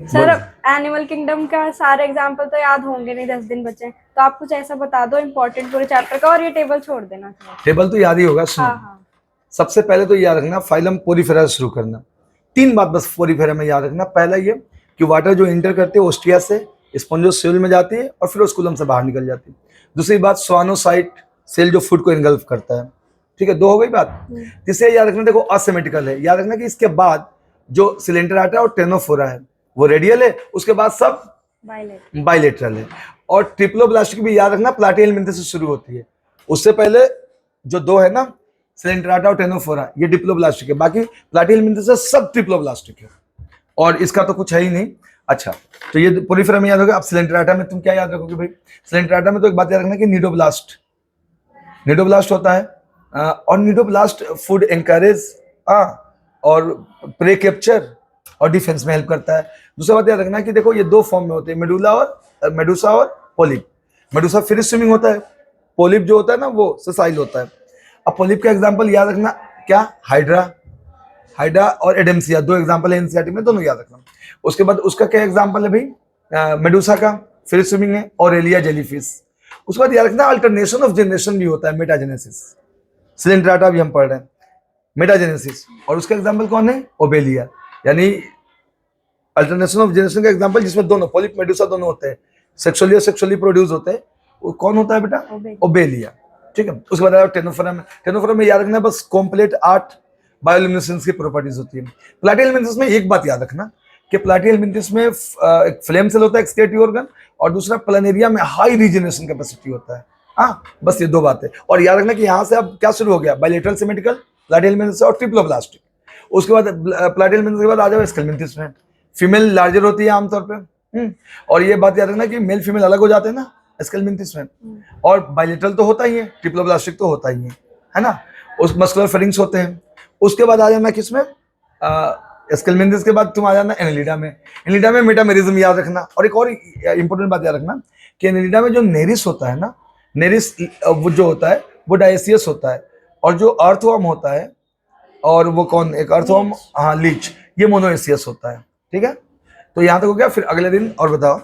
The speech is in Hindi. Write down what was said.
सर एनिमल किंगडम का सारे एग्जाम्पल तो याद होंगे नहीं, 10 दिन बचे हैं, तो आप कुछ ऐसा बता दो इम्पोर्टेंट पूरे चैप्टर का, और ये टेबल छोड़ देना थोड़ा। टेबल तो याद ही होगा, सुनो। हाँ हाँ। सबसे पहले तो याद रखना फाइलम पोरीफेरा शुरू करना। 3 बात बस पोरीफेरा में याद रखना। पहला ये कि वाटर जो इंटर करते हैं ओस्टिया से स्पोंजोसेल में जाती है और फिर ओस्कुलम से बाहर निकल जाती है। दूसरी बात स्वानोसाइट सेल जो फूड को इनगल्फ करता है। ठीक है, 2 हो गई बात। तीसरे याद रखना, देखो असिमेट्रिकल है, याद रखना कि इसके बाद जो सिलेंडराटा और टेनोफोरा है वो रेडियल है, उसके बाद सब बाइलेटरल है। और ट्रिप्लोब्लास्टिक भी याद रखना प्लाटिहेलमिंथेस से शुरू होती है, उससे पहले जो 2 है ना सिलेंडराटा और टेनोफोरा ये डिप्लोब्लास्टिक है, बाकी प्लाटिहेलमिंथेस से सब ट्रिप्लोब्लास्टिक है, और इसका तो कुछ है ही नहीं। अच्छा, तो ये पोरीफेरा में याद होगा। अब सिलेंडराटा में तुम क्या याद रखोगे भाई? सिलेंडराटा में तो एक बात याद रखना कि निडोब्लास्ट होता है, और निडोब्लास्ट फूड एनकरेज और प्रे कैप्चर और डिफेंस में हेल्प करता है। दूसरा बात याद रखना कि देखो ये 2 फॉर्म में होते हैं, मेडूसा और पोलिप। मेडूसा फ्री स्विमिंग होता है, पोलिप जो होता है ना वो ससाइल होता है। अब पोलिप का एग्जांपल याद रखना क्या, हाइड्रा और एडेम्सिया, 2 एग्जांपल है एनसीईआरटी में, दोनों याद रखना। उसके बाद उसका क्या एग्जांपल है भाई, मेडूसा का फ्री स्विमिंग है, और एलिया जेलीफिश। उसके बाद याद रखना अल्टरनेशन ऑफ जनरेशन भी होता है, मेटाजेनेसिस। सिलेंडराटा भी हम पढ़ रहे हैं, मेटाजेनेसिस, और उसका एग्जांपल कौन है, ओबेलिया। यानी अल्टरनेशन ऑफ जनरेशन का एग्जांपल जिसमें दोनों पोलिप मेडूसा दोनों होते हैं, सेक्सुअली प्रोड्यूस होते हैं, वो कौन होता है बेटा, ओबेलिया। ठीक है, उसके बाद टेनोफोरा में याद रखना बस कॉम्प्लेट 8 बायोल्यूमिनेसेंस की प्रॉपर्टीज होती है। प्लाटिहेलमिंथेस में एक बात याद रखना कि प्लाटिहेलमिंथेस में एक फ्लेम सेल होता है एक्सक्रीटरी ऑर्गन, और दूसरा प्लानेरिया में हाई रीजनरेशन कैपेसिटी होता है। हाँ, बस ये 2 बातें। और याद रखना कि यहाँ से अब क्या शुरू हो गया, बायलेटरल सिमेट्रिकल प्लाटिहेलमिंथेस और ट्रिप्लोब्लास्टिक। उसके बाद प्लाटिहेलमिंथेस के बाद आ जाओ स्केलमिंथेस में, फीमेल लार्जर होती है आमतौर पे। और ये बात याद रखना कि मेल फीमेल अलग हो जाते हैं ना स्केलमिंथेस में, और बायलेटरल तो होता ही है, ट्रिप्लोब्लास्टिक तो होता ही है ना। उस मस्कुलर फेरिंग्स होते हैं। उसके बाद आ जाना किसमें, स्केलमिंथेस के बाद तुम आ जाना एनेलिडा में। एनेलिडा में मेटामेरिज्म याद रखना। और एक और इंपॉर्टेंट बात याद रखना कि एनेलिडा में जो नेरिस होता है ना, नेरिस वो जो होता है वो डायसियस होता है, और जो अर्थवर्म होता है, और वो कौन, एक अर्थवर्म, हाँ लीच, ये मोनोएसियस होता है। ठीक है, तो यहाँ तक हो गया। फिर अगले दिन और बताओ।